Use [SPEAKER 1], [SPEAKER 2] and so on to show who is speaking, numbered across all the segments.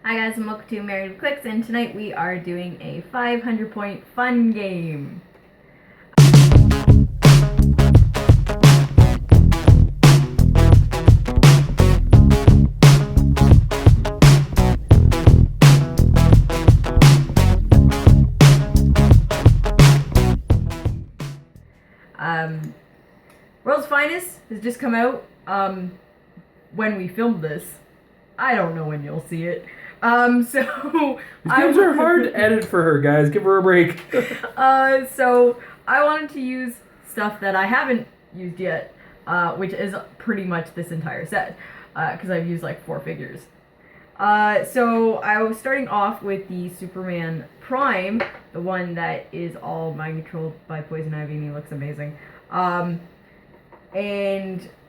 [SPEAKER 1] Hi guys, and welcome to Married with Clix, and tonight we are doing a 500-point fun game. World's Finest has just come out. When we filmed this, I don't know when you'll see it. So
[SPEAKER 2] These games are hard to edit for her, guys. Give her a break.
[SPEAKER 1] So I wanted to use stuff that I haven't used yet, which is pretty much this entire set, because I've used like 4 figures. So I was starting off with the Superman Prime, the one that is all mind controlled by Poison Ivy, and he looks amazing. And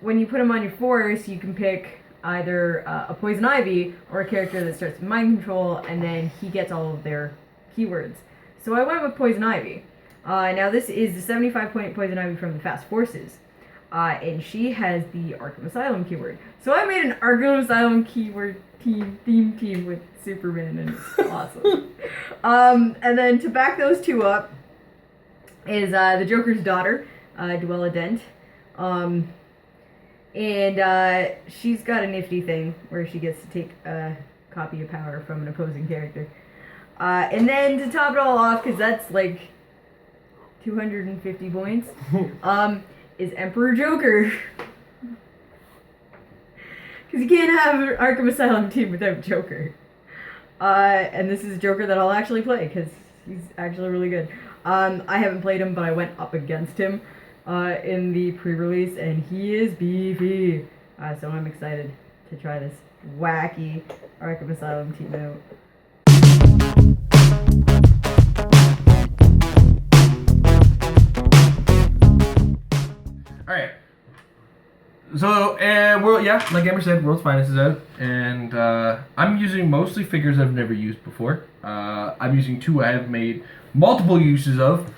[SPEAKER 1] when you put him on your force, you can pick either a Poison Ivy or a character that starts with mind control, and then he gets all of their keywords. So I went with Poison Ivy. Now this is the 75-point Poison Ivy from the Fast Forces, and she has the Arkham Asylum keyword. So I made an Arkham Asylum keyword theme with Superman, and it's awesome. And then to back those two up is the Joker's daughter, Duella Dent. And she's got a nifty thing where she gets to take a copy of power from an opposing character. And then to top it all off, because that's like 250 points, is Emperor Joker. Because you can't have an Arkham Asylum team without Joker. And this is Joker that I'll actually play, because he's actually really good. I haven't played him, but I went up against him in the pre-release, and he is beefy. So I'm excited to try this wacky Arkham Asylum team out.
[SPEAKER 2] Alright. So, like Amber said, World's Finest is out, and I'm using mostly figures I've never used before. I'm using 2 I have made multiple uses of.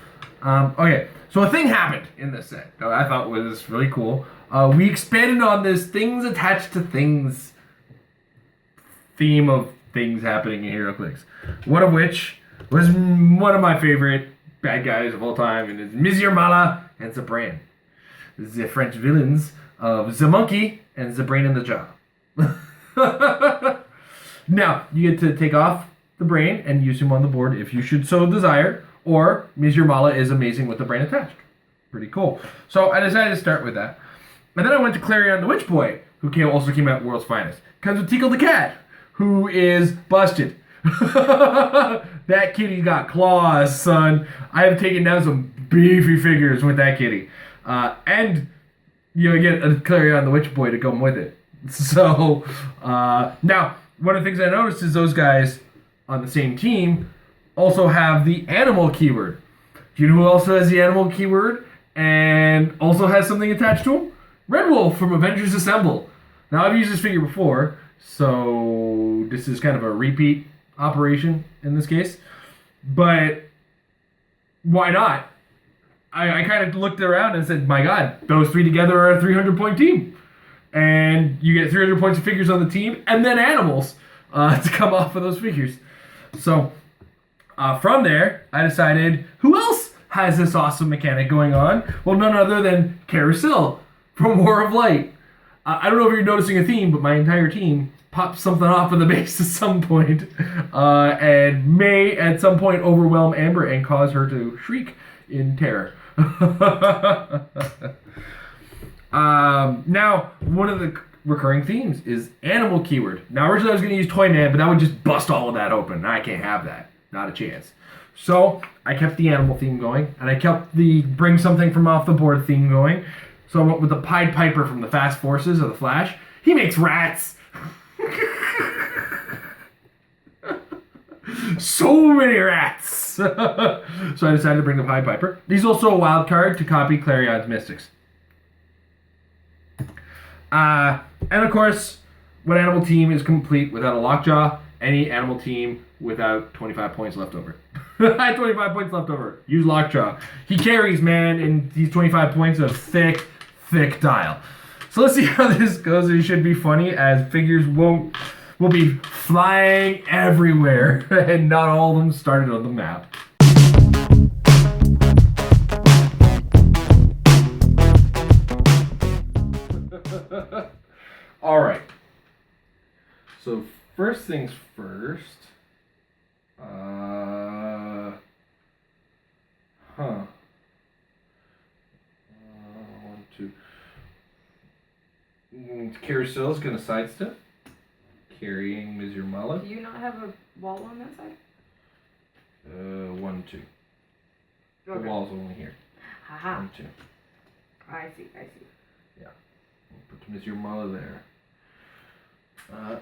[SPEAKER 2] Okay. So a thing happened in this set that I thought was really cool. We expanded on this things attached to things theme of things happening in Heroclix. One of which was one of my favorite bad guys of all time, and it's Monsieur Mala and the Brain. The French villains of the Monkey and the Brain in the Jaw. Now, you get to take off the Brain and use him on the board if you should so desire. Or Monsieur Mala is amazing with the brain attached. Pretty cool. So I decided to start with that. And then I went to Clarion the Witch Boy, who also came out World's Finest. Comes with Tickle the Cat, who is busted. That kitty got claws, son. I have taken down some beefy figures with that kitty. And you get a Clarion the Witch Boy to come with it. So, now, one of the things I noticed is those guys on the same team also have the animal keyword. Do you know who also has the animal keyword and also has something attached to him? Red Wolf from Avengers Assemble. Now, I've used this figure before, so this is kind of a repeat operation in this case. But why not? I kind of looked around and said, my God, those 3 together are a 300-point team. And you get 300 points of figures on the team, and then animals to come off of those figures. So, from there, I decided, who else has this awesome mechanic going on? Well, none other than Carousel from War of Light. I don't know if you're noticing a theme, but my entire team pops something off of the base at some point, and may at some point overwhelm Amber and cause her to shriek in terror. Now, one of the recurring themes is animal keyword. Now, originally I was going to use Toyman, but that would just bust all of that open. I can't have that. Not a chance. So I kept the animal theme going, and I kept the bring something from off the board theme going. So I went with the Pied Piper from the Fast Forces of the Flash. He makes rats. So many rats. So I decided to bring the Pied Piper. He's also a wild card to copy Clarion's Mystics. And of course, what animal team is complete without a Lockjaw? Any animal team without 25 points left over. I had 25 points left over. Use Lockjaw. He carries, man, and these 25 points of thick dial. So let's see how this goes. It should be funny, as figures won't will be flying everywhere, and not all of them started on the map. All right. So first things first. One, two. Carousel is going to sidestep. Carrying Ms. Yermala.
[SPEAKER 1] Do you not have a wall on that side?
[SPEAKER 2] 1, 2.
[SPEAKER 1] Okay.
[SPEAKER 2] The wall's only here.
[SPEAKER 1] Haha.
[SPEAKER 2] 1, 2.
[SPEAKER 1] I see.
[SPEAKER 2] Yeah. We'll put Ms. Yermala there.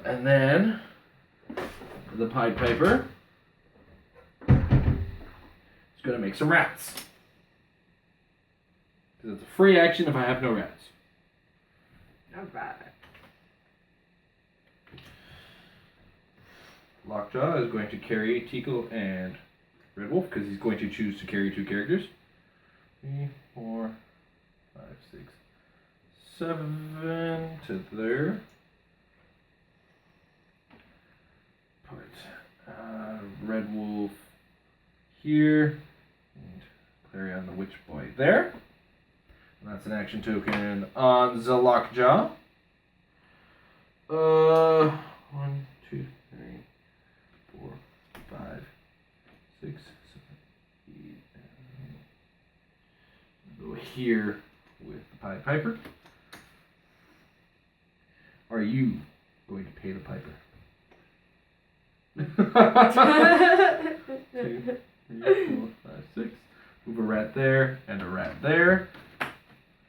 [SPEAKER 2] And then the Pied Piper is going to make some rats. Because it's a free action if I have no rats.
[SPEAKER 1] Alright.
[SPEAKER 2] Lockjaw is going to carry Tickle and Red Wolf because he's going to choose to carry 2 characters. 3, 4, 5, 6, 7 to there. Put Red Wolf here and Clarion the Witch Boy there. And that's an action token on the Lockjaw. 1, 2, 3, 4, 5, 6, 7, 8, 9. Go here with the Pied Piper. Are you going to pay the Piper? 2, 3, 4, 5, 6. Move a rat there and a rat there.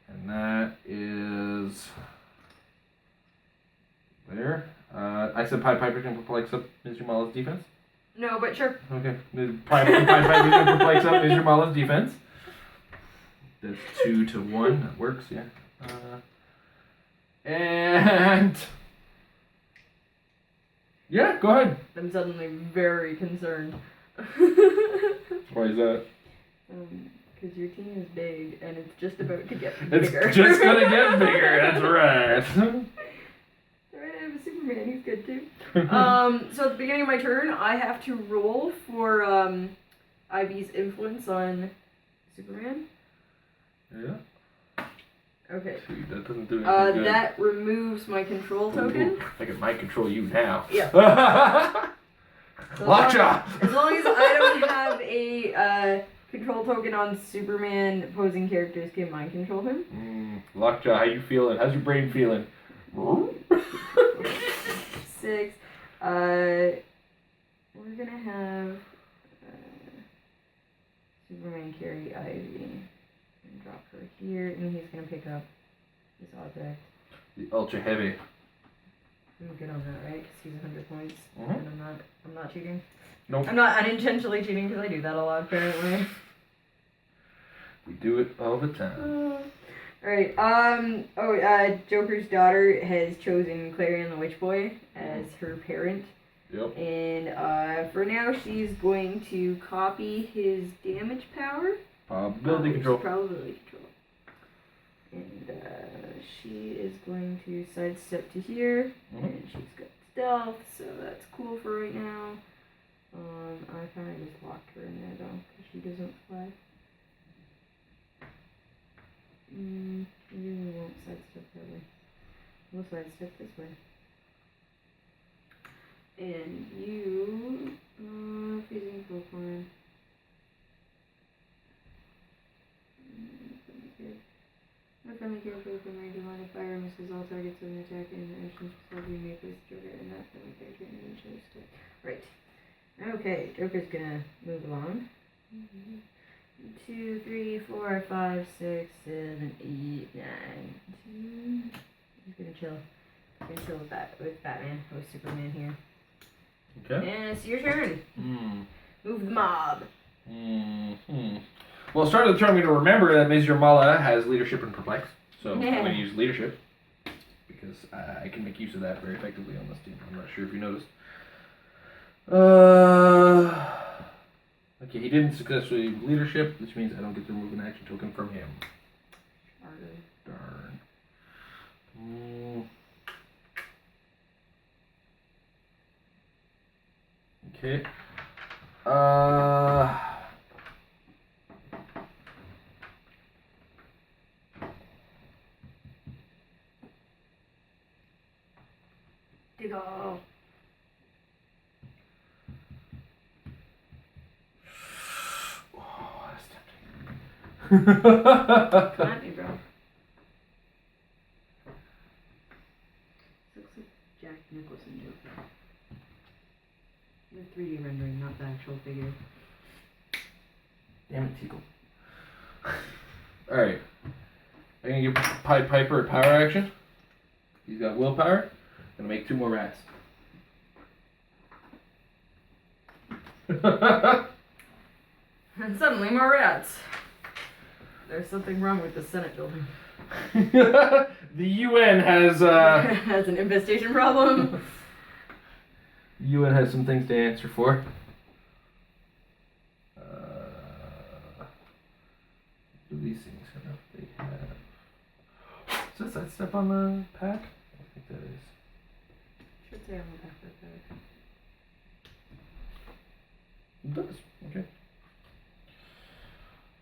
[SPEAKER 2] And that is there. I said Pied Piper can perplex up Ms. Yermala's defense.
[SPEAKER 1] No, but sure.
[SPEAKER 2] Okay. The Pied Piper can perplex up Ms. Yermala's defense. That's 2 to 1. That works, yeah. And yeah, go ahead.
[SPEAKER 1] I'm suddenly very concerned.
[SPEAKER 2] Why is that?
[SPEAKER 1] Because your team is big and it's just about to get
[SPEAKER 2] It's
[SPEAKER 1] bigger.
[SPEAKER 2] just gonna get bigger. That's right.
[SPEAKER 1] Alright, I have a Superman. He's good too. So at the beginning of my turn, I have to roll for Ivy's influence on Superman.
[SPEAKER 2] Yeah.
[SPEAKER 1] Okay.
[SPEAKER 2] Dude, that doesn't do anything good.
[SPEAKER 1] That removes my control token.
[SPEAKER 2] Ooh, I can might control you now.
[SPEAKER 1] Yeah.
[SPEAKER 2] Lockjaw!
[SPEAKER 1] As long as I don't have a control token on Superman, opposing characters can mind control him.
[SPEAKER 2] Lockjaw, how you feeling? How's your brain feeling?
[SPEAKER 1] 6. We're gonna have Superman carry Ivy and drop her here, and he's gonna pick up this object.
[SPEAKER 2] The ultra heavy.
[SPEAKER 1] I'm good on that, right? Because he's 100 points,
[SPEAKER 2] Mm-hmm.
[SPEAKER 1] and I'm not cheating.
[SPEAKER 2] Nope.
[SPEAKER 1] I'm not unintentionally cheating because I do that a lot, apparently.
[SPEAKER 2] We do it all the time.
[SPEAKER 1] Alright, Joker's daughter has chosen Clarion the Witch Boy as her parent.
[SPEAKER 2] Yep.
[SPEAKER 1] And for now, she's going to copy his damage power.
[SPEAKER 2] Probability control.
[SPEAKER 1] Probability control. And she is going to sidestep to here.
[SPEAKER 2] Mm-hmm.
[SPEAKER 1] And she's got stealth, so that's cool for right now. I kind of just locked her in there though, because she doesn't fly. You won't sidestep that way. We'll sidestep this way. And you, freezing full form. A friendly character from range of line of fire misses all targets with an attack and the actions will be made with Joker and that friendly character in the initiative. Right. Okay, Joker's gonna move along. 2, 3, 4, 5, 6, 7, 8, 9, 10. He's gonna chill. He's gonna chill with Batman, with Superman here.
[SPEAKER 2] Okay.
[SPEAKER 1] And it's your turn. Move the mob.
[SPEAKER 2] Well, start of the turn, I'm going to remember that Ms. Yermala has leadership and perplex. So I'm going to use leadership. Because I can make use of that very effectively on this team. I'm not sure if you noticed. Okay, he didn't successfully use leadership, which means I don't get to remove an action token from him. Darn. Okay.
[SPEAKER 1] Diggle.
[SPEAKER 2] Oh, that's tempting.
[SPEAKER 1] Come at me, bro. Looks like Jack Nicholson Joker. The 3D rendering, not the actual figure.
[SPEAKER 2] Damn it, Tickle. Alright. I'm gonna give Pied Piper a power action. He's got willpower. Gonna make 2 more rats.
[SPEAKER 1] And suddenly more rats. There's something wrong with the Senate building.
[SPEAKER 2] The UN has
[SPEAKER 1] Has an infestation problem.
[SPEAKER 2] UN has some things to answer for. Do these things enough? They have. Does that step on the pack? I think that is.
[SPEAKER 1] Should say on the back of the
[SPEAKER 2] It does. Okay.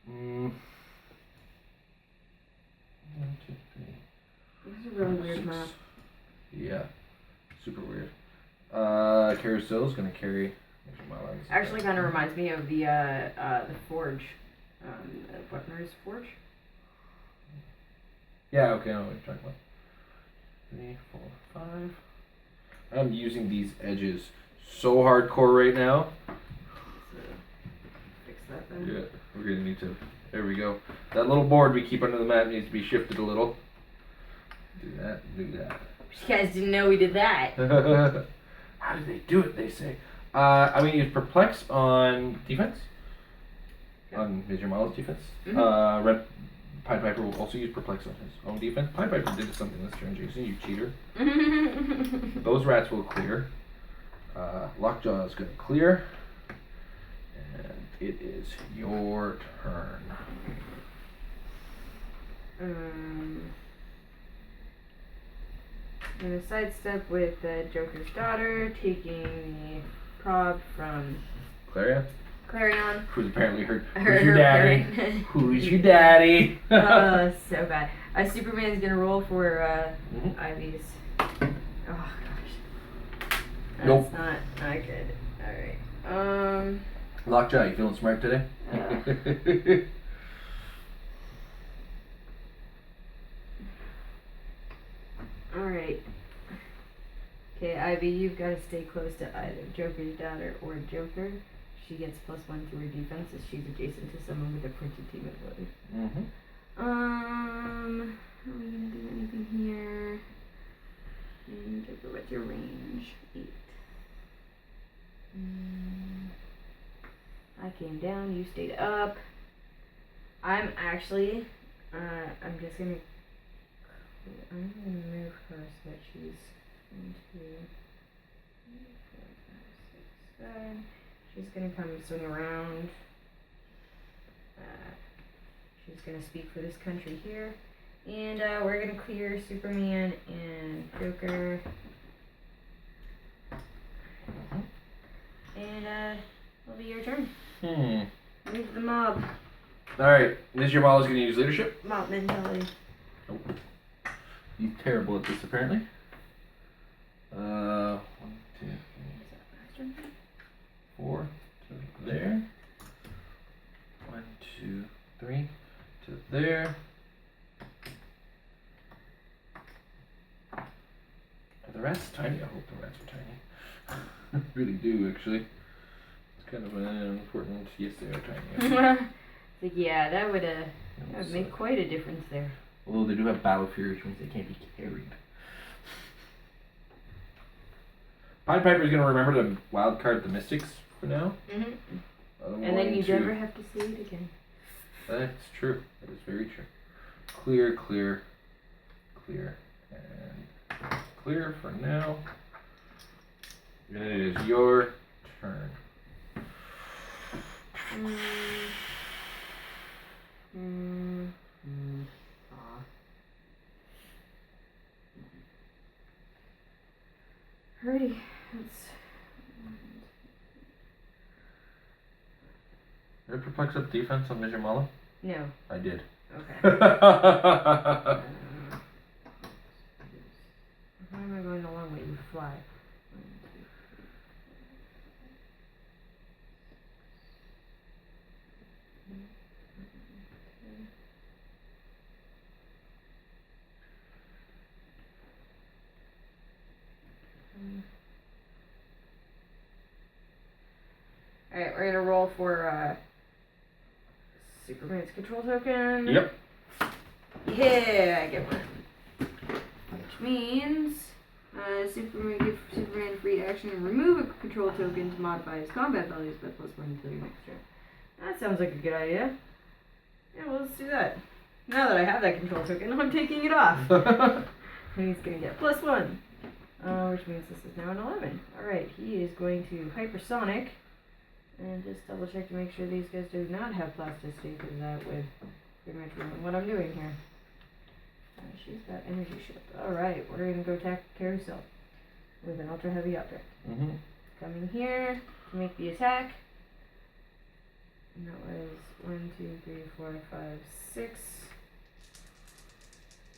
[SPEAKER 2] One, 2, 3.
[SPEAKER 1] This is a really weird
[SPEAKER 2] 6.
[SPEAKER 1] map.
[SPEAKER 2] Yeah. Super weird. Carousel is gonna carry.
[SPEAKER 1] Actually, kind of reminds me of the Forge, Weaponers Forge.
[SPEAKER 2] Yeah. Okay. I know what you're talking about. 3, 4, 5. I'm using these edges so hardcore right now.
[SPEAKER 1] Fix that then.
[SPEAKER 2] Yeah, we're gonna need to. There we go. That little board we keep under the mat needs to be shifted a little. Do that. Do that.
[SPEAKER 1] You guys didn't know we did that.
[SPEAKER 2] How did they do it? They say. I'm gonna use Perplex on defense.
[SPEAKER 1] Okay.
[SPEAKER 2] On Mr. Miles' defense.
[SPEAKER 1] Mm-hmm.
[SPEAKER 2] Red Pied Piper will also use Perplex on his own defense. Pied Piper did something this turn, Jason. You cheater. Those rats will clear. Lockjaw is gonna clear. And it is your turn.
[SPEAKER 1] I'm gonna sidestep with the Joker's daughter, taking the prob from
[SPEAKER 2] Claria?
[SPEAKER 1] Clarion.
[SPEAKER 2] Who's apparently her.
[SPEAKER 1] Her-
[SPEAKER 2] Who's your
[SPEAKER 1] her
[SPEAKER 2] daddy?
[SPEAKER 1] parent.
[SPEAKER 2] Who's your daddy?
[SPEAKER 1] Oh, so bad. Superman's gonna roll for
[SPEAKER 2] Mhm.
[SPEAKER 1] Ivy's. Oh gosh. That's
[SPEAKER 2] Nope.
[SPEAKER 1] not good. Alright.
[SPEAKER 2] Lockjaw, you feeling smart today?
[SPEAKER 1] Alright. Okay, Ivy, you've got to stay close to either Joker's daughter or Joker. She gets +1 to her defense if she's adjacent to someone with a printed team ability. Are we gonna do anything here? Joker, what's your range? 8. I came down, you stayed up. I'm actually, I'm gonna move her so that she's 1, 2, 3, 4, 5, 6, 7. She's gonna come swing around. She's gonna speak for this country here. And we're gonna clear Superman and Joker. And it'll be your turn. Move the mob.
[SPEAKER 2] Alright, Ms. Yamala's gonna use leadership.
[SPEAKER 1] Mob mentality.
[SPEAKER 2] Nope. He's terrible at this apparently. 1, 2, 3, 4 to there. 1, 2, 3 to there. Are the rats tiny? I hope the rats are tiny. I really do actually. It's kind of an important. Yes, they are tiny.
[SPEAKER 1] Like, yeah, that would make quite a difference there.
[SPEAKER 2] Although they do have battle fury, which means they can't be carried. Pied Piper's gonna remember to wild card the Mystics for now.
[SPEAKER 1] And then you never have to see it again.
[SPEAKER 2] That's true. That is very true. Clear, clear, clear, and clear for now. And it is your turn.
[SPEAKER 1] Alrighty, let's
[SPEAKER 2] Did I perplex up defense on Ms. Mala?
[SPEAKER 1] No.
[SPEAKER 2] I did.
[SPEAKER 1] Okay. Why am I going the long way? You fly. 1, 2, 3. Alright, we're gonna roll for Superman's control token.
[SPEAKER 2] Yep.
[SPEAKER 1] Yeah, I get one. Which means Superman gives Superman free action and remove a control token to modify his combat values by +1 until your next turn. That sounds like a good idea. Yeah, well, let's do that. Now that I have that control token, I'm taking it off. And he's gonna get +1. Which means this is now an 11. Alright, he is going to hypersonic. And just double check to make sure these guys do not have plasticity, because that would pretty much ruin what I'm doing here. She's got energy shield. Alright, we're going to go attack Carousel with an ultra heavy object. Coming here to make the attack. And that was 1, 2, 3, 4, 5, 6.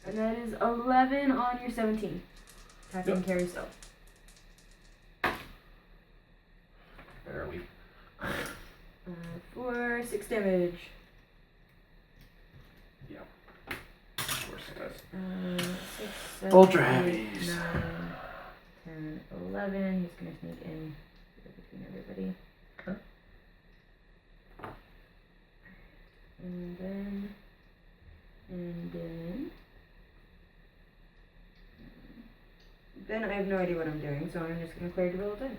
[SPEAKER 1] And that is 11 on your 17. Attacking Carousel.
[SPEAKER 2] Barely.
[SPEAKER 1] For 6 damage.
[SPEAKER 2] Yeah. Of course it does.
[SPEAKER 1] 6, 7,
[SPEAKER 2] Ultra
[SPEAKER 1] 8,
[SPEAKER 2] heavies.
[SPEAKER 1] 9, 10, 11. He's gonna sneak in between everybody.
[SPEAKER 2] Okay.
[SPEAKER 1] And then I have no idea what I'm doing, so I'm just gonna clear to roll a die.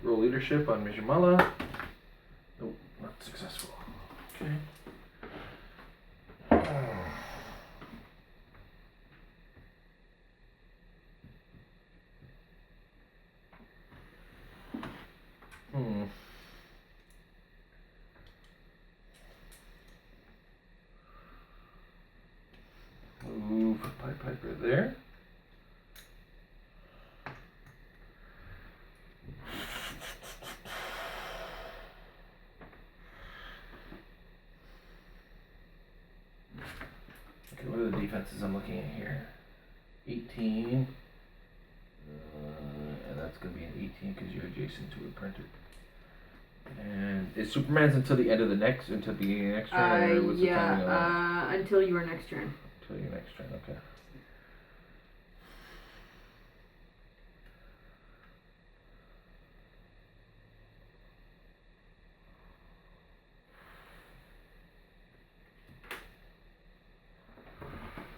[SPEAKER 2] Roll leadership on Ms. Mala. Nope, not successful. Okay. Move Pied Piper there. Okay, what are the defenses I'm looking at here? 18. And that's going to be an 18 because you're adjacent to a printer. And is Superman's until the end of the next, until the beginning of the next turn? Or what's the timing on that?
[SPEAKER 1] Until your next turn.
[SPEAKER 2] Until your next turn, okay.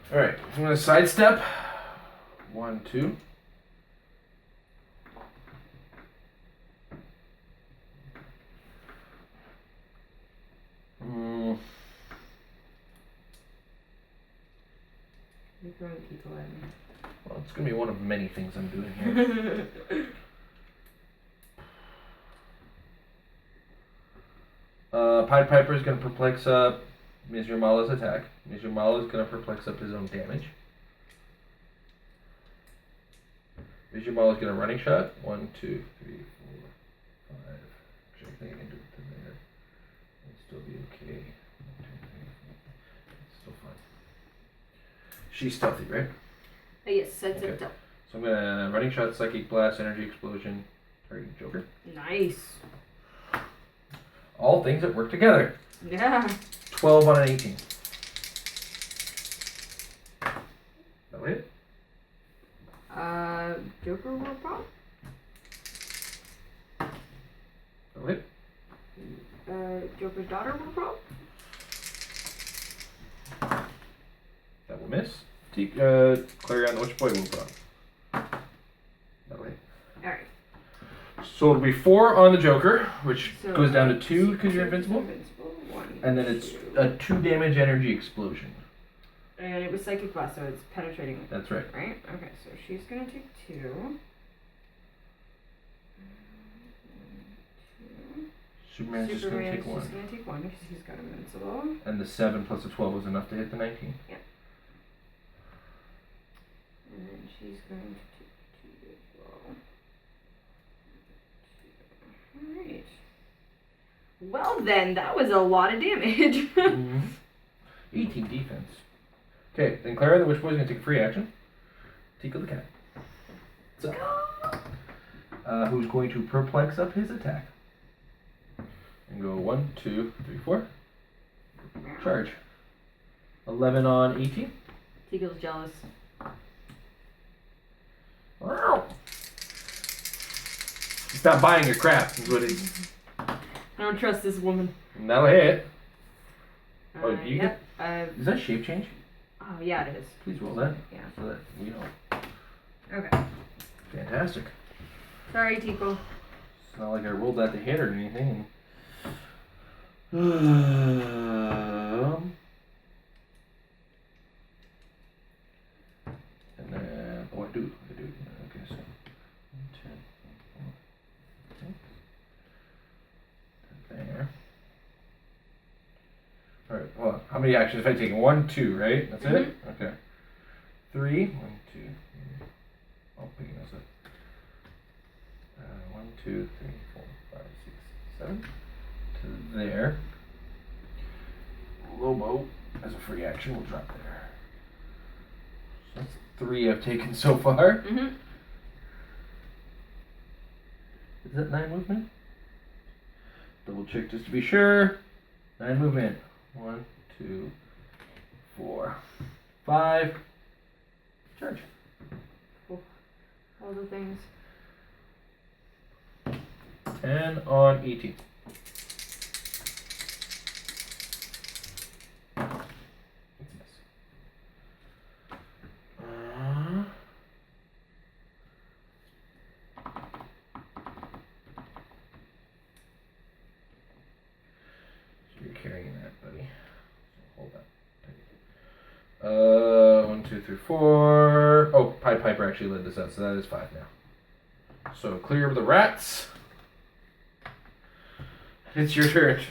[SPEAKER 2] Alright, I'm going to sidestep. 1, 2.
[SPEAKER 1] You're throwing people at me.
[SPEAKER 2] Well, it's going to be one of many things I'm doing here. Pied Piper is going to perplex up Ms. Mala's attack. Ms. Mala is going to perplex up his own damage. Ms. Mala is going to running shot. 1, 2, 3, 4, 5. Actually, I think I can do it to there. It'll still be okay. 1, 2, 3, 4. It's still fine. She's stealthy, right?
[SPEAKER 1] Yes, that's
[SPEAKER 2] Okay.
[SPEAKER 1] it.
[SPEAKER 2] So I'm going to running shot, psychic blast, energy explosion, target Joker.
[SPEAKER 1] Nice.
[SPEAKER 2] All things that work together.
[SPEAKER 1] Yeah.
[SPEAKER 2] 12 on an 18. That it?
[SPEAKER 1] Joker will pop.
[SPEAKER 2] That it?
[SPEAKER 1] Joker's daughter will pop.
[SPEAKER 2] That will miss. Clarion the Witch Boy will pop. That way.
[SPEAKER 1] Alright.
[SPEAKER 2] So it'll be 4 on the Joker, which
[SPEAKER 1] So
[SPEAKER 2] goes down to 2 because you're invincible.
[SPEAKER 1] 1,
[SPEAKER 2] And then it's
[SPEAKER 1] 2.
[SPEAKER 2] a 2 damage energy explosion.
[SPEAKER 1] And it was psychic blast, so it's penetrating.
[SPEAKER 2] That's right.
[SPEAKER 1] Right? Okay, so she's gonna take 2.
[SPEAKER 2] Superman's just going to take 1.
[SPEAKER 1] just gonna take 1 because he's got invincible.
[SPEAKER 2] And the 7 plus the 12 was enough to hit the 19.
[SPEAKER 1] Yep. she's going to take 2 as well. Alright. Well then, that was a lot of damage.
[SPEAKER 2] 18 defense. Okay, then Clara the Witch Boy is going to take a free action. Tickle the cat. So, who's going to perplex up his attack. And go 1, 2, 3, 4. Charge. 11 on 18.
[SPEAKER 1] Tickle's jealous.
[SPEAKER 2] He's not buying your crap. Is what he...
[SPEAKER 1] I don't trust this woman.
[SPEAKER 2] And that'll hit. Oh, you
[SPEAKER 1] yep.
[SPEAKER 2] Is that shape change?
[SPEAKER 1] Oh, yeah, it is.
[SPEAKER 2] Please roll that.
[SPEAKER 1] Yeah.
[SPEAKER 2] So that we know.
[SPEAKER 1] Okay.
[SPEAKER 2] Fantastic.
[SPEAKER 1] Sorry, Tico.
[SPEAKER 2] It's not like I rolled that to hit or anything. And then, oh, I do. Okay, so 1, 2, 4, 6. There. Alright, well, how many actions have I taken? 1, 2, right? That's it? Okay. 3. 1, 2, 3. Oh, picking those up. 1, 2, 3, 4, 5, 6, 7. To there. Lobo, as a free action, will drop there. So that's 3 I've taken so far. Is that 9 movement? Double check just to be sure. 9 movement. 1, 2, 4, 5. Charge.
[SPEAKER 1] Cool. All the things.
[SPEAKER 2] 10 on 18. Carrying that, buddy. So hold that. 1, 2, 3, 4. Oh, Piper actually led this out, so that is 5 now. So clear of the rats. It's your turn.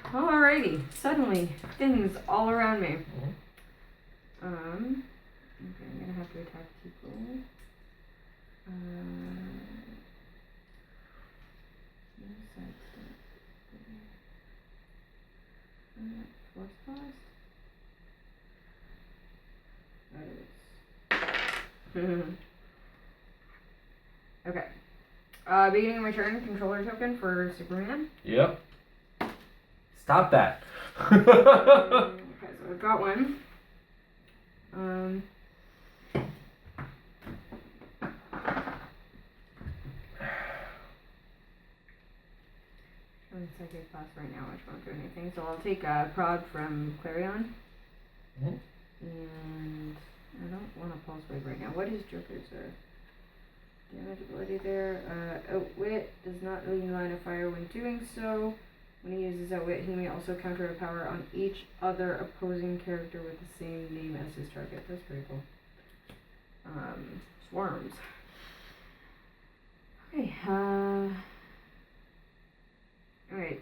[SPEAKER 1] Alrighty. Suddenly, things all around me. Okay, I'm gonna have to attack people. Force cost? That is. Okay. Beginning of my turn, controller token for Superman.
[SPEAKER 2] Yep. Stop that.
[SPEAKER 1] Okay, so I've got one. I'm in psychic class right now, which won't do anything. So I'll take a prod from Clarion. And I don't want to pulse wave right now. What is Joker's damage ability there? Outwit does not leave line of fire when doing so. When he uses Outwit, he may also counter a power on each other opposing character with the same name as his target. That's pretty cool. Swarms. Okay, alright.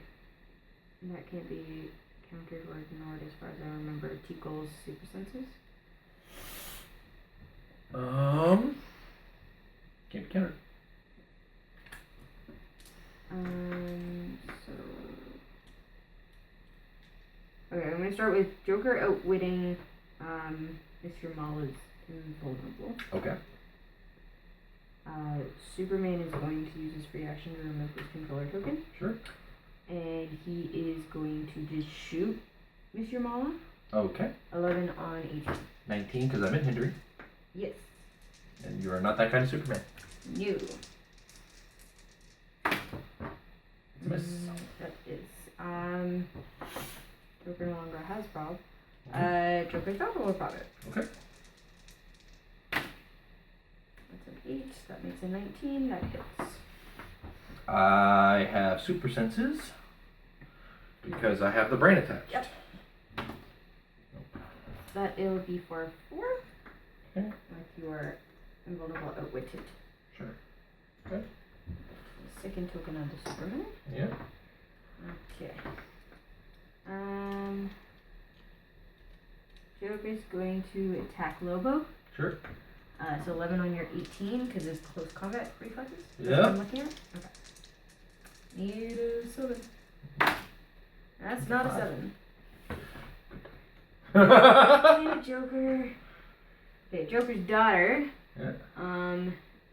[SPEAKER 1] That can't be countered or ignored as far as I remember. Tico's super senses.
[SPEAKER 2] Can't be countered.
[SPEAKER 1] So okay, I'm gonna start with Joker outwitting Mr. Mala's invulnerable.
[SPEAKER 2] Okay.
[SPEAKER 1] Superman is going to use his free action to remove his controller token.
[SPEAKER 2] Sure.
[SPEAKER 1] And he is going to just shoot Mr. Mala.
[SPEAKER 2] Okay.
[SPEAKER 1] 11 on 18.
[SPEAKER 2] 19 because I'm in hindering.
[SPEAKER 1] Yes.
[SPEAKER 2] And you are not that kind of Superman.
[SPEAKER 1] No.
[SPEAKER 2] Miss.
[SPEAKER 1] That is. Joker no longer has prob. Joker's battle will prob it.
[SPEAKER 2] Okay.
[SPEAKER 1] That's an 8. That makes a 19. That hits.
[SPEAKER 2] I have super senses because I have the brain attached.
[SPEAKER 1] Yep. That it'll be for 4.
[SPEAKER 2] Okay.
[SPEAKER 1] With your invulnerable outwitted.
[SPEAKER 2] Sure. Okay.
[SPEAKER 1] Second token on the Superman.
[SPEAKER 2] Yeah.
[SPEAKER 1] Okay. Joker's going to attack Lobo.
[SPEAKER 2] Sure.
[SPEAKER 1] So 11 on your 18 because it's close combat reflexes. That's
[SPEAKER 2] Yeah.
[SPEAKER 1] what I'm looking at. Okay. Need a 7. That's not a 7. Okay, Joker. Okay, Joker's daughter.
[SPEAKER 2] Yeah.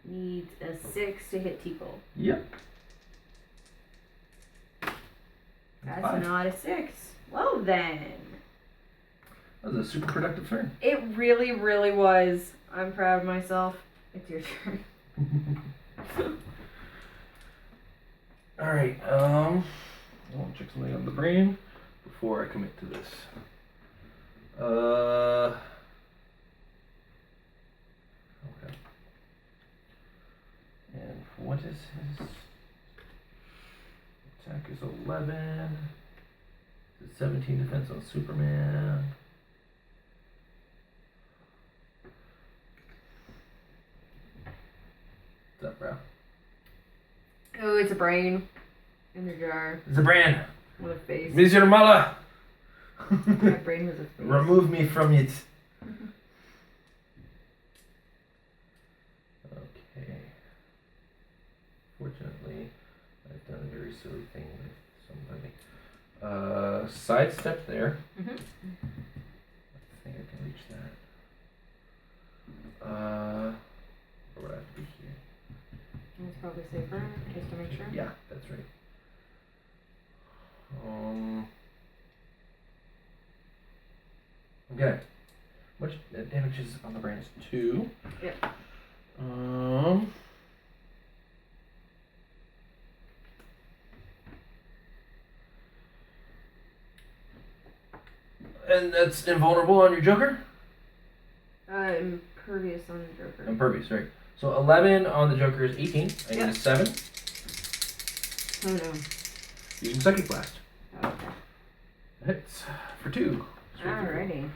[SPEAKER 1] Needs a 6 to hit Tickle.
[SPEAKER 2] Yep.
[SPEAKER 1] That's
[SPEAKER 2] 5.
[SPEAKER 1] not a 6. Well then.
[SPEAKER 2] That was a super productive turn.
[SPEAKER 1] It really, really was. I'm proud of myself. It's your turn.
[SPEAKER 2] Alright, I want to check something on the brain before I commit to this. Okay. And what is his attack is 11. 17 defense on Superman. What's up, bro?
[SPEAKER 1] Oh, it's a brain in the jar
[SPEAKER 2] It's a brand.
[SPEAKER 1] with a face.
[SPEAKER 2] Mr. Mala!
[SPEAKER 1] My brain was a face.
[SPEAKER 2] Remove me from it. Okay. Fortunately, I've done a very silly thing with somebody. Sidestep there.
[SPEAKER 1] Mm-hmm.
[SPEAKER 2] I think I can reach that. Or would I have to be here?
[SPEAKER 1] That's probably safer, just to make sure.
[SPEAKER 2] Yeah, that's right. Okay. Much damage is on the brain is 2.
[SPEAKER 1] Yep.
[SPEAKER 2] And that's invulnerable on your Joker?
[SPEAKER 1] Impervious on the Joker.
[SPEAKER 2] Impervious, right. So 11 on the Joker is 18. I need a 7.
[SPEAKER 1] Oh no.
[SPEAKER 2] Using Psychic Blast.
[SPEAKER 1] Okay.
[SPEAKER 2] Hits for 2.
[SPEAKER 1] Alrighty.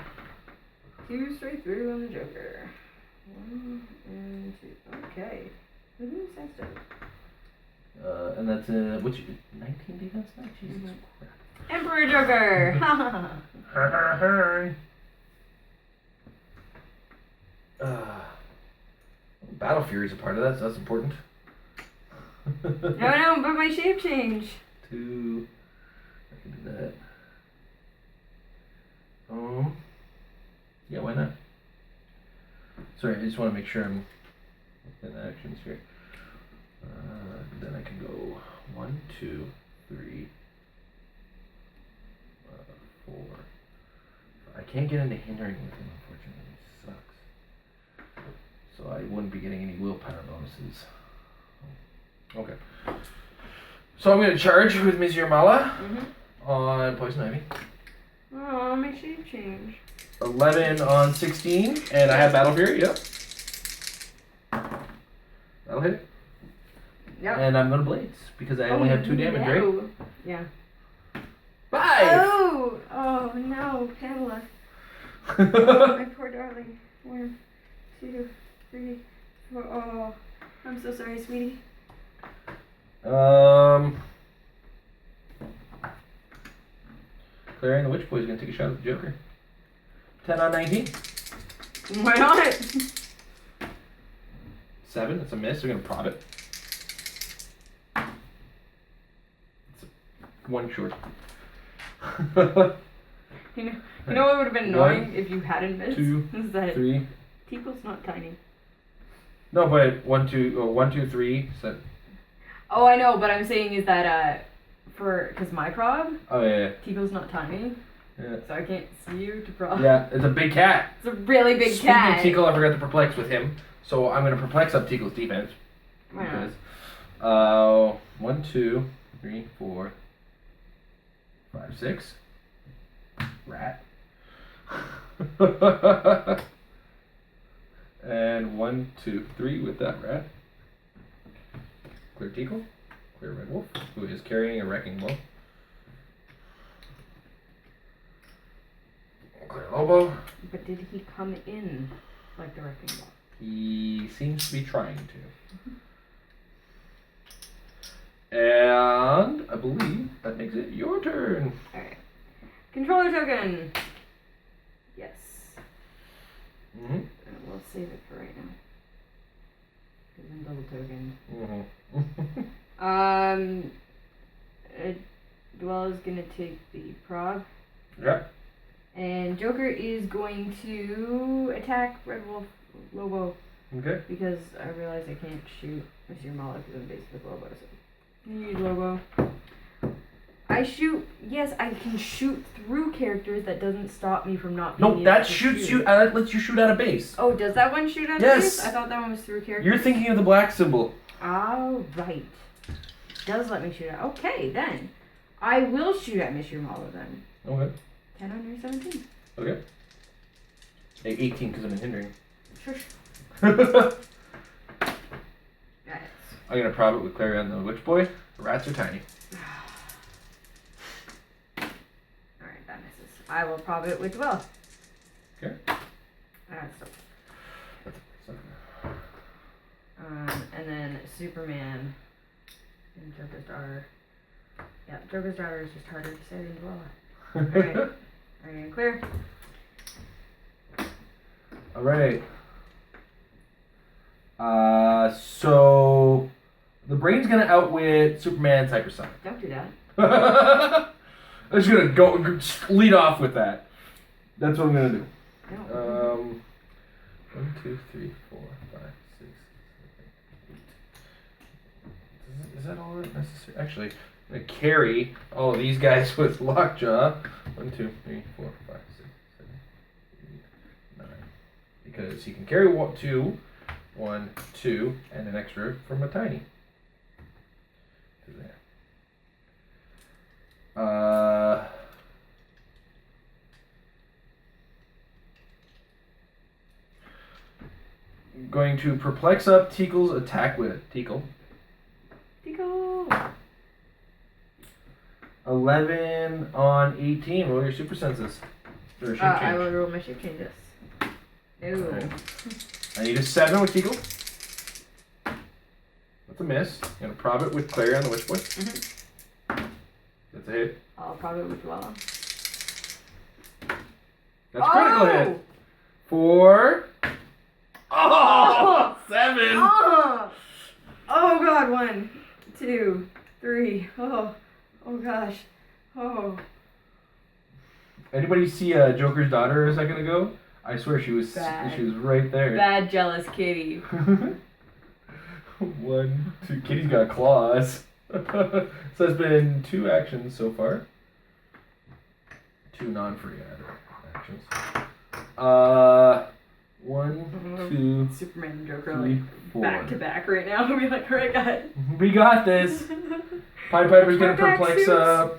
[SPEAKER 1] 2 straight through on the Joker. 1 and 2. Okay. Who's that stuff?
[SPEAKER 2] And that's which 19 defense now? Jesus crap.
[SPEAKER 1] Emperor Joker!
[SPEAKER 2] Battle Fury is a part of that, so that's important.
[SPEAKER 1] No, but my shape change.
[SPEAKER 2] 2. I can do that. Yeah, why not? Sorry, I just want to make sure I'm within actions here. Then I can go 1, 2, 3, 4. I can't get into hindering with him, unfortunately. It sucks. So I wouldn't be getting any willpower bonuses. Okay. So I'm going to charge with Ms. Mala on Poison Ivy.
[SPEAKER 1] Oh, my shape change.
[SPEAKER 2] 11 on 16, and I have Battle Fury, yep. That'll hit it.
[SPEAKER 1] Yep.
[SPEAKER 2] And I'm going to Blades, because I only have 2 damage, right?
[SPEAKER 1] Yeah.
[SPEAKER 2] 5!
[SPEAKER 1] Oh no, Pamela. Oh, my poor darling. 1, 2, 3, 4. Oh, I'm so sorry, sweetie.
[SPEAKER 2] Clarion the Witch Boy is going to take a shot at the Joker. 10 on 19.
[SPEAKER 1] Why not?
[SPEAKER 2] 7, it's a miss. We're going to prod it. It's 1 short.
[SPEAKER 1] You know what would have been annoying if you hadn't missed?
[SPEAKER 2] 2,
[SPEAKER 1] Is that
[SPEAKER 2] 3.
[SPEAKER 1] Tico's not tiny.
[SPEAKER 2] No, but 1, 2, 3. So.
[SPEAKER 1] Oh, I know, but I'm saying is that because my prob,
[SPEAKER 2] Oh yeah.
[SPEAKER 1] Tico's not tiny,
[SPEAKER 2] Yeah.
[SPEAKER 1] so I can't see you to prob.
[SPEAKER 2] Yeah, it's a big cat.
[SPEAKER 1] It's a really big
[SPEAKER 2] Speaking
[SPEAKER 1] cat.
[SPEAKER 2] of Tickle, I forgot to perplex with him, so I'm going to perplex up Tickle's defense.
[SPEAKER 1] Why not?
[SPEAKER 2] Because, 1, 2, 3, 4, 5, 6. Rat. And 1, 2, 3 with that rat. Clear Tickle. Clear Red Wolf, who is carrying a Wrecking Ball. Clear Lobo.
[SPEAKER 1] But did he come in like the Wrecking Ball?
[SPEAKER 2] He seems to be trying to. And I believe that makes it your turn.
[SPEAKER 1] Alright. Controller token! Yes.
[SPEAKER 2] Mm-hmm.
[SPEAKER 1] We'll save it for right now. I'm double token.
[SPEAKER 2] Mm-hmm.
[SPEAKER 1] Dwell is gonna take the prog.
[SPEAKER 2] Yeah.
[SPEAKER 1] And Joker is going to attack Red Wolf Lobo.
[SPEAKER 2] Okay.
[SPEAKER 1] Because I realize I can't shoot Mr. Mala because I'm based with Lobo. So you need Lobo. Yes, I can shoot through characters. That doesn't stop me from not being
[SPEAKER 2] Nope,
[SPEAKER 1] able
[SPEAKER 2] that
[SPEAKER 1] to
[SPEAKER 2] shoots
[SPEAKER 1] shoot.
[SPEAKER 2] you. That lets you shoot out of base.
[SPEAKER 1] Oh, does that one shoot out of
[SPEAKER 2] Yes.
[SPEAKER 1] base? I thought that one was through characters.
[SPEAKER 2] You're thinking of the black symbol.
[SPEAKER 1] Oh, right. Does let me shoot out. Okay, then. I will shoot at Mr. Mala then.
[SPEAKER 2] Okay.
[SPEAKER 1] 10 on your 17.
[SPEAKER 2] Okay. 18 because I'm in hindering.
[SPEAKER 1] Sure.
[SPEAKER 2] I'm
[SPEAKER 1] Got it.
[SPEAKER 2] gonna prob it with Clary on the Witch Boy. The rats are tiny.
[SPEAKER 1] Alright, that misses. I will prob it with Dwell.
[SPEAKER 2] Okay.
[SPEAKER 1] So. And then Superman and Joker's daughter. Yeah, Joker's daughter is just harder to say than Dwell. Alright. Alright, clear.
[SPEAKER 2] Alright. So the brain's gonna outwit Superman's hypersonic.
[SPEAKER 1] Don't do that.
[SPEAKER 2] I'm just gonna go lead off with that. That's what I'm gonna do.
[SPEAKER 1] No.
[SPEAKER 2] 1, 2, 3, 4, 5, 6, 7, 8. Is that all that's necessary? Actually, I'm gonna carry all of these guys with Lockjaw. 1, 2, 3, 4, 5, 6, 7, 8, 9. Because he can carry 2, 1, 2, and an extra from a tiny. To there. Going to perplex up Teakle's attack with it. Teakle. 11 on 18. Roll your super senses. Or shape change.
[SPEAKER 1] I will roll my shape changes. Ew.
[SPEAKER 2] Right. I need a 7 with Teakle. That's a miss. I'm gonna prob it with Clary on the Witch Boy. That's a hit.
[SPEAKER 1] I'll probably with Dwell.
[SPEAKER 2] That's critical hit. 4. Oh, 7.
[SPEAKER 1] Oh god, 1, 2, 3. Oh gosh. Oh.
[SPEAKER 2] Anybody see Joker's daughter a second ago? I swear she was right there.
[SPEAKER 1] Bad jealous kitty.
[SPEAKER 2] 1, 2. Kitty's got claws. So it's been 2 actions so far. 2 non-free actions. 1, 2,
[SPEAKER 1] Superman and Joker
[SPEAKER 2] 3, 4.
[SPEAKER 1] back to back right now. We'll be like, alright guys.
[SPEAKER 2] We got this. Pied Piper's gonna perplex the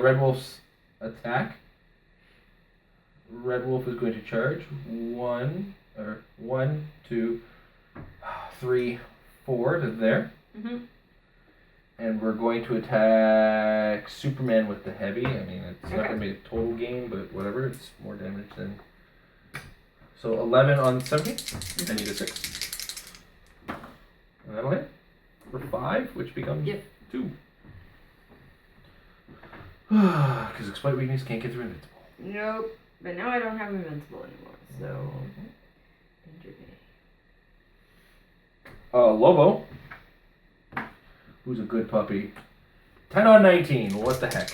[SPEAKER 2] Red Wolf's attack. Red Wolf is going to charge. 1, 2, 3, 4 to there. And we're going to attack Superman with the heavy. I mean, it's not going to be a total gain, but whatever. It's more damage than... So 11 on 17. I need a 6. And that'll hit. For 5, which becomes 2. Because exploit weakness can't get through invincible.
[SPEAKER 1] Nope. But now I don't have invincible anymore, so... Danger me.
[SPEAKER 2] Lobo. Who's a good puppy. 10 on 19. What the heck?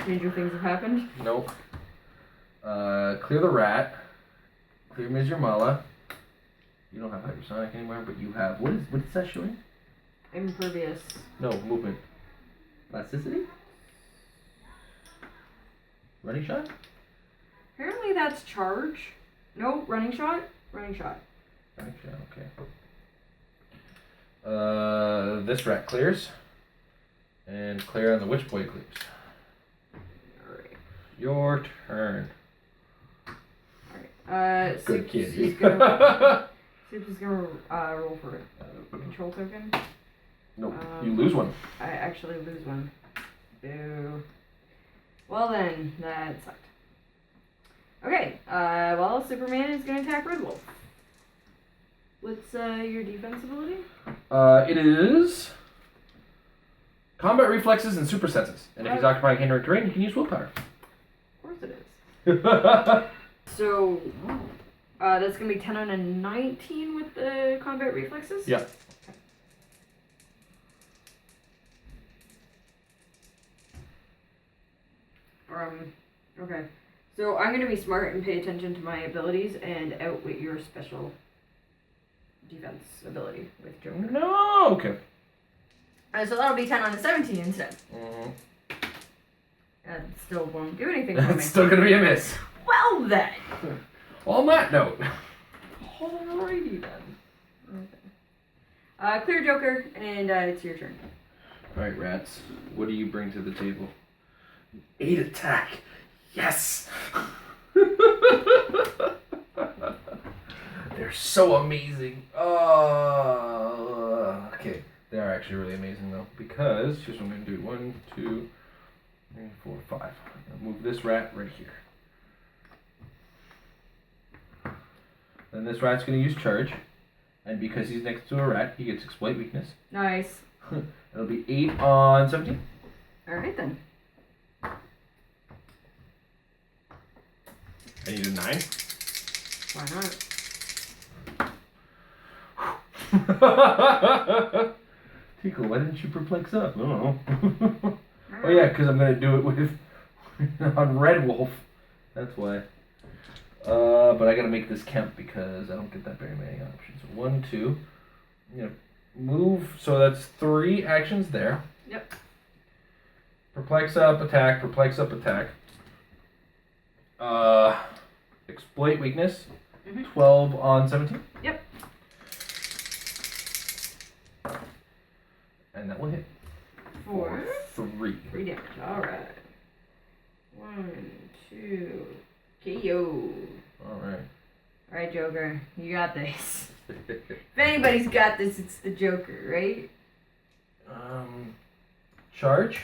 [SPEAKER 1] Stranger things have happened?
[SPEAKER 2] Nope. Clear the rat. Clear Mizurmala. You don't have hypersonic anymore, but you have... What is that showing?
[SPEAKER 1] Impervious.
[SPEAKER 2] No, movement. Elasticity? Running shot?
[SPEAKER 1] Apparently that's charge. No, running shot? Running shot.
[SPEAKER 2] Running shot, okay. This rat clears. And Claire on the Witch Boy clears.
[SPEAKER 1] Alright.
[SPEAKER 2] Your turn.
[SPEAKER 1] Alright.
[SPEAKER 2] Good kitty.
[SPEAKER 1] Soup is gonna roll for a control token.
[SPEAKER 2] Nope, you lose one.
[SPEAKER 1] I actually lose one. Boo. Well then, that sucked. Okay, well, Superman is gonna attack Red Wolf. What's your defense ability?
[SPEAKER 2] It is combat reflexes and super senses. And if he's occupying hindering terrain, you can use willpower.
[SPEAKER 1] Of course it is. So, That's gonna be 10 on a 19 with the combat reflexes?
[SPEAKER 2] Yeah.
[SPEAKER 1] Okay. So I'm gonna be smart and pay attention to my abilities and outwit your special defense ability with Joker.
[SPEAKER 2] No, okay.
[SPEAKER 1] So that'll be 10 on a 17 instead.
[SPEAKER 2] Mm-hmm.
[SPEAKER 1] That still won't do anything for me.
[SPEAKER 2] It's still gonna be a miss.
[SPEAKER 1] Well then!
[SPEAKER 2] On that note.
[SPEAKER 1] Alrighty then. Okay. Clear Joker, and it's your turn.
[SPEAKER 2] Alright, rats. What do you bring to the table? 8 attack. Yes! They're so amazing. Okay. They are actually really amazing though. Because, here's what I'm going to do. 1, 2, 3, 4, 5. I'm going to move this rat right here. Then this rat's going to use charge. And because he's next to a rat, he gets exploit weakness.
[SPEAKER 1] Nice.
[SPEAKER 2] It'll be 8 on 17.
[SPEAKER 1] Alright then.
[SPEAKER 2] I need a 9.
[SPEAKER 1] Why not?
[SPEAKER 2] Tico, why didn't you perplex up? I don't know. Oh yeah, because I'm going to do it with on Red Wolf. That's why. But I got to make this count because I don't get that very many options. 1, 2. I'm going to move. So that's 3 actions there.
[SPEAKER 1] Yep.
[SPEAKER 2] Perplex up, attack. Perplex up, attack. Exploit weakness. 12 on 17.
[SPEAKER 1] Yep.
[SPEAKER 2] And that will hit.
[SPEAKER 1] 4.
[SPEAKER 2] 3.
[SPEAKER 1] 3 damage. Alright. 1, 2. KO.
[SPEAKER 2] Alright.
[SPEAKER 1] Alright, Joker. You got this. If anybody's got this, it's the Joker, right?
[SPEAKER 2] Charge.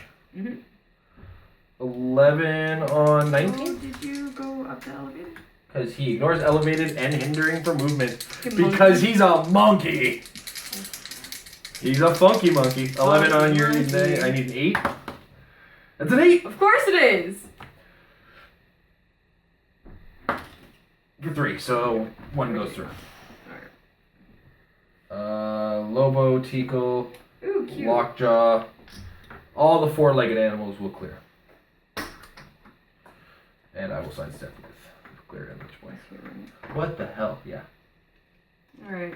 [SPEAKER 2] 11 on
[SPEAKER 1] Oh,
[SPEAKER 2] 19.
[SPEAKER 1] did you go up the elevator?
[SPEAKER 2] Because he ignores elevated and hindering for movement.
[SPEAKER 1] Fucking
[SPEAKER 2] Because he's a monkey. He's a funky monkey. 11 on your...
[SPEAKER 1] monkey.
[SPEAKER 2] I need an 8. That's an 8.
[SPEAKER 1] Of course it is!
[SPEAKER 2] For 3, so 1 goes through.
[SPEAKER 1] Alright.
[SPEAKER 2] Lobo, Tickle,
[SPEAKER 1] Ooh, cute.
[SPEAKER 2] Lockjaw. All the 4-legged animals will clear. And I will sidestep with clear damage point. What the hell? Yeah.
[SPEAKER 1] Alright.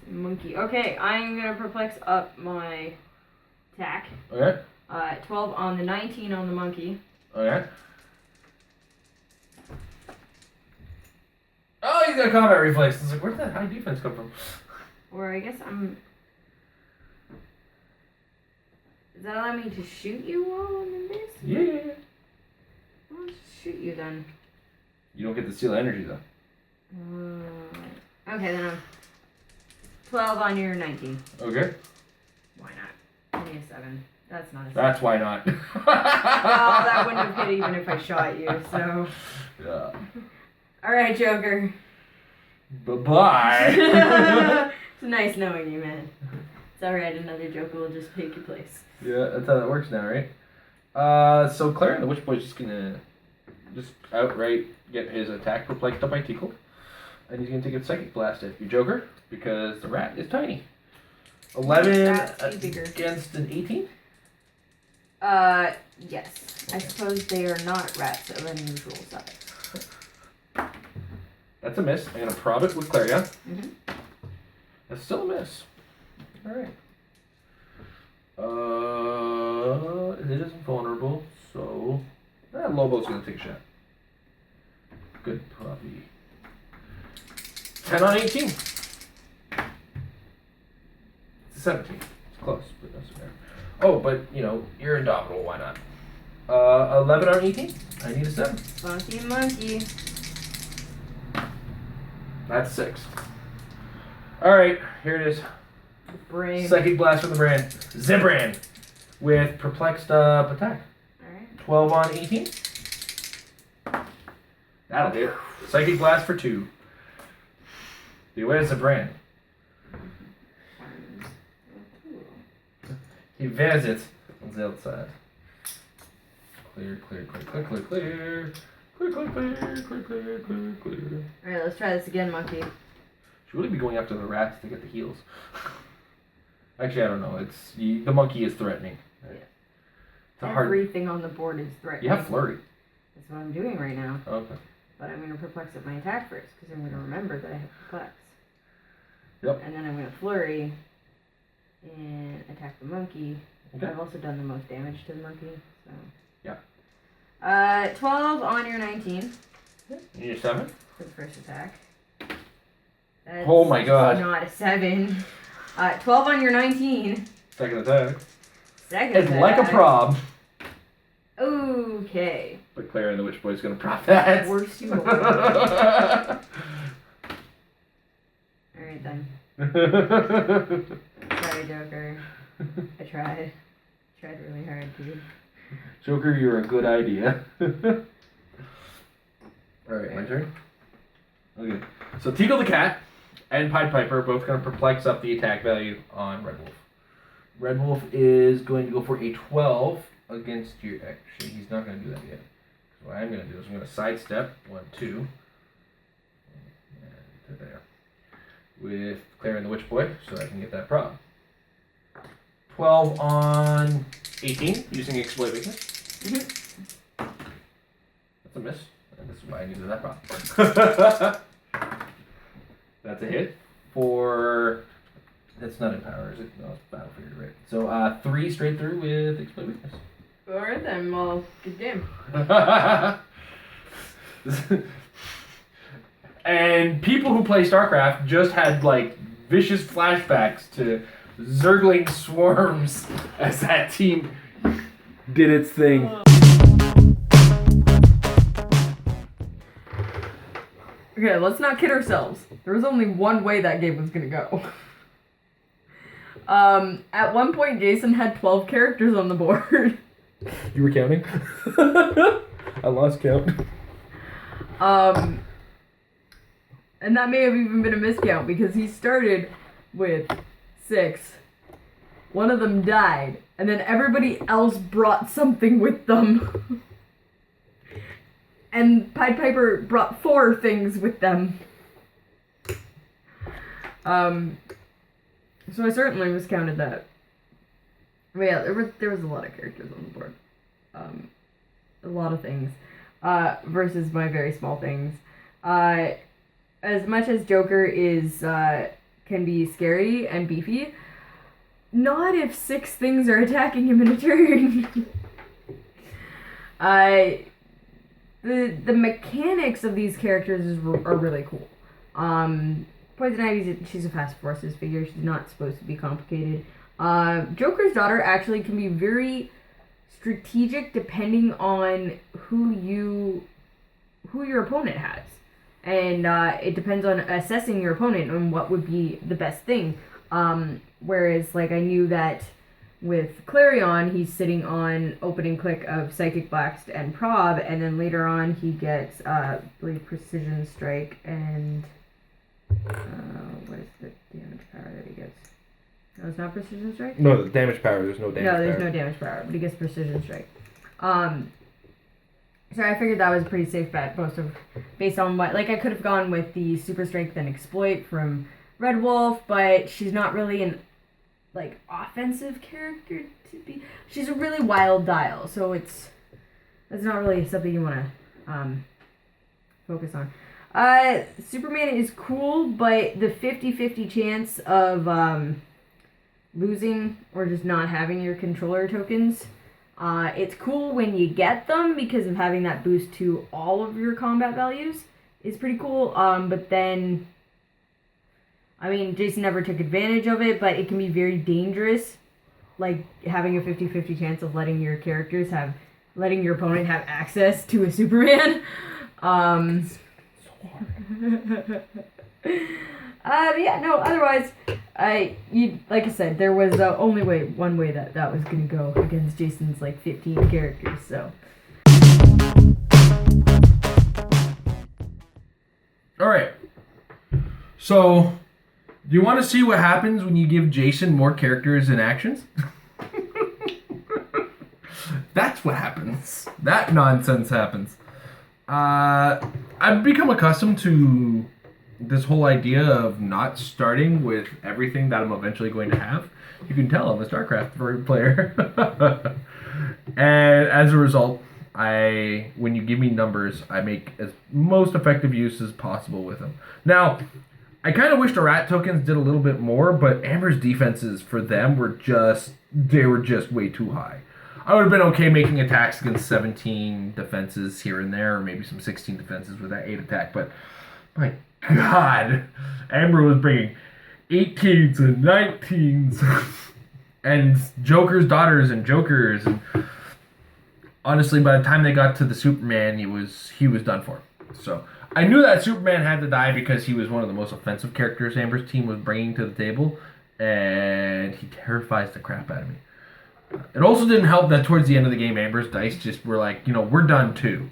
[SPEAKER 1] Monkey. Okay, I'm gonna perplex up my attack.
[SPEAKER 2] Okay.
[SPEAKER 1] 12 on the 19 on the monkey.
[SPEAKER 2] Okay. Oh, he's got a combat reflex. It's like, where'd that high defense come from?
[SPEAKER 1] Or I guess I'm... Does that allow me to shoot you while I'm in base?
[SPEAKER 2] Yeah.
[SPEAKER 1] I'll just shoot you then.
[SPEAKER 2] You don't get the steal energy though.
[SPEAKER 1] Okay, then I'm 12 on your 19.
[SPEAKER 2] Okay.
[SPEAKER 1] Why not? Only a 7. That's not a 7.
[SPEAKER 2] That's why not.
[SPEAKER 1] Well, that wouldn't have hit even if I shot you, so...
[SPEAKER 2] Yeah.
[SPEAKER 1] Alright, Joker.
[SPEAKER 2] Bye-bye.
[SPEAKER 1] It's nice knowing you, man. It's alright, another Joker will just take your place.
[SPEAKER 2] Yeah, that's how that works now, right? So Claire and the Witch Boy's just gonna outright get his attack perplexed up by Tickle. And he's gonna take a Psychic Blast at you, Joker, because the rat is tiny. 11 against an 18?
[SPEAKER 1] Yes. I suppose they are not rats of unusual size.
[SPEAKER 2] That's a miss. I'm gonna prob it with Clarion. That's still a miss. Alright. It isn't vulnerable, so Lobo's gonna take a shot. Good puppy. 10 on 18. 17. It's close, but doesn't matter. Oh, but you're indomitable. Why not? 11 on 18. I need a 7.
[SPEAKER 1] Funky monkey.
[SPEAKER 2] That's 6. All right, here it is.
[SPEAKER 1] Brain.
[SPEAKER 2] Psychic Blast from the brand. Zibran. With perplexed up attack.
[SPEAKER 1] Alright.
[SPEAKER 2] 12 on 18. That'll do. Psychic Blast for 2. Beware Zibran. He visits on the outside. Clear. Clear.
[SPEAKER 1] Alright, let's try this again, monkey.
[SPEAKER 2] Should really be going after the rats to get the heals. Actually, I don't know. The monkey is threatening.
[SPEAKER 1] Yeah.
[SPEAKER 2] It's a hard.
[SPEAKER 1] Everything on the board is threatening.
[SPEAKER 2] You have flurry.
[SPEAKER 1] That's what I'm doing right now.
[SPEAKER 2] Okay.
[SPEAKER 1] But I'm going to perplex at my attack first, because I'm going to remember that I have perplex.
[SPEAKER 2] Yep.
[SPEAKER 1] And then I'm going to flurry and attack the monkey.
[SPEAKER 2] Okay.
[SPEAKER 1] I've also done the most damage to the monkey, so.
[SPEAKER 2] Yeah.
[SPEAKER 1] 12 on your 19.
[SPEAKER 2] You need a 7?
[SPEAKER 1] For the first attack. That's
[SPEAKER 2] Oh my god.
[SPEAKER 1] not a 7. 12 on your 19.
[SPEAKER 2] Second attack.
[SPEAKER 1] Second
[SPEAKER 2] It's
[SPEAKER 1] attack.
[SPEAKER 2] like a prob.
[SPEAKER 1] Okay.
[SPEAKER 2] But Claire and the Witch Boy's gonna prop that.
[SPEAKER 1] Worst you Alright then. Sorry, Joker. I tried. Tried really hard, dude.
[SPEAKER 2] Joker, you're a good idea. Alright, my turn? Okay. So Teagle the Cat and Pied Piper are both going to perplex up the attack value on Red Wolf. Red Wolf is going to go for a 12 against your... Actually, he's not going to do that yet. So what I'm going to do is I'm going to sidestep 1, 2. And to there. With Claire and the Witch Boy, so I can get that prob. 12 on 18, using Exploit Weakness.
[SPEAKER 1] Mm-hmm.
[SPEAKER 2] That's a miss. And this is why I needed that prob. That's a hit for... That's not Empower, is it? No, it's Battlefield, right? So 3 straight through with Exploit Weakness.
[SPEAKER 1] Alright then, well, good game.
[SPEAKER 2] And people who play StarCraft just had like vicious flashbacks to Zergling swarms as that team did its thing.
[SPEAKER 1] Okay, let's not kid ourselves. There was only one way that game was gonna go. At one point, Jason had 12 characters on the board.
[SPEAKER 2] You were counting? I lost count.
[SPEAKER 1] And that may have even been a miscount because he started with 6. One of them died, and then everybody else brought something with them. And Pied Piper brought 4 things with them. So I certainly miscounted that. But yeah, there was a lot of characters on the board. A lot of things. Versus my very small things. As much as Joker is can be scary and beefy, not if 6 things are attacking him in a turn. The mechanics of these characters are really cool. Poison Ivy, she's a passive forces figure. She's not supposed to be complicated. Joker's daughter actually can be very strategic depending on who your opponent has. And it depends on assessing your opponent and what would be the best thing. Whereas, like, I knew that with Clarion, he's sitting on opening click of Psychic Blast and Prob, and then later on he gets, I believe, Precision Strike and... what is the damage power that he gets? No, it's not Precision Strike?
[SPEAKER 2] No, the damage power. There's no damage power.
[SPEAKER 1] No, there's no damage power, but he gets Precision Strike. So I figured that was a pretty safe bet, based on what... Like, I could have gone with the Super Strength and Exploit from Red Wolf, but she's not really an, like, offensive character to be... She's a really wild dial, so it's not really something you want to focus on. Superman is cool, but the 50-50 chance of losing or just not having your controller tokens, it's cool when you get them because of having that boost to all of your combat values is pretty cool. But then, I mean, Jason never took advantage of it, but it can be very dangerous, like having a 50-50 chance of letting your opponent have access to a Superman. But yeah, no, otherwise, like I said, there was only one way that was gonna go against Jason's, like, 15 characters, so.
[SPEAKER 2] Alright. So, do you want to see what happens when you give Jason more characters and actions? That's what happens. That nonsense happens. I've become accustomed to this whole idea of not starting with everything that I'm eventually going to have. You can tell I'm a StarCraft player. And as a result, when you give me numbers, I make as most effective use as possible with them. Now, I kind of wish the rat tokens did a little bit more, but Amber's defenses for them were just way too high. I would have been okay making attacks against 17 defenses here and there, or maybe some 16 defenses with that 8 attack, but my God, Amber was bringing 18s and 19s and Joker's daughters and Jokers, and honestly, by the time they got to the Superman, he was done for. So I knew that Superman had to die because he was one of the most offensive characters Amber's team was bringing to the table, and he terrifies the crap out of me. It also didn't help that towards the end of the game, Amber's dice just were like, we're done too.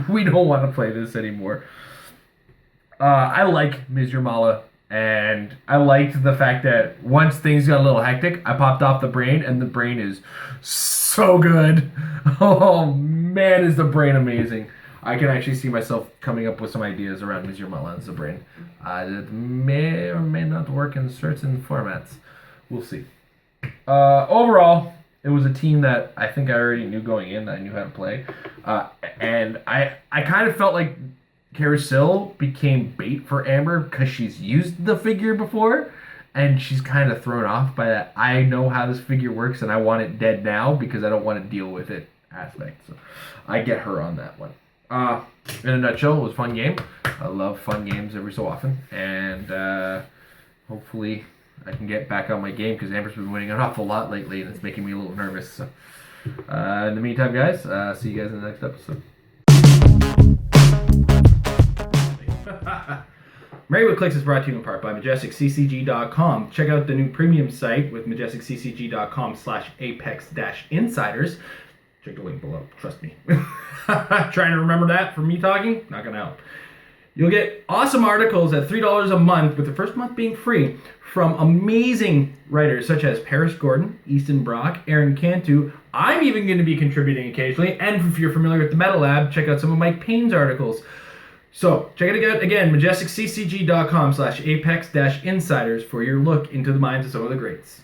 [SPEAKER 2] We don't want to play this anymore. I like Ms. Yermala, and I liked the fact that once things got a little hectic, I popped off the brain, and the brain is so good. Oh man, is the brain amazing. I can actually see myself coming up with some ideas around Ms. Yermala and Zabrain. That may or may not work in certain formats. We'll see. Overall, it was a team that I think I already knew going in, that I knew how to play. And I kind of felt like Carousel became bait for Amber because she's used the figure before, and she's kind of thrown off by that I know how this figure works and I want it dead now because I don't want to deal with it aspect. So I get her on that one. In a nutshell, it was a fun game. I love fun games every so often, and hopefully I can get back on my game because Amber's been winning an awful lot lately, and it's making me a little nervous. So, in the meantime, guys, see you guys in the next episode.
[SPEAKER 3] Married with Clix is brought to you in part by MajesticCCG.com. Check out the new premium site with MajesticCCG.com/Apex-Insiders. Check the link below. Trust me. Trying to remember that for me talking? Not going to help. You'll get awesome articles at $3 a month, with the first month being free, from amazing writers such as Paris Gordon, Easton Brock, Aaron Cantu. I'm even going to be contributing occasionally. And if you're familiar with the Meta Lab, check out some of Mike Payne's articles. So check it out again, MajesticCCG.com/Apex-Insiders for your look into the minds of some of the greats.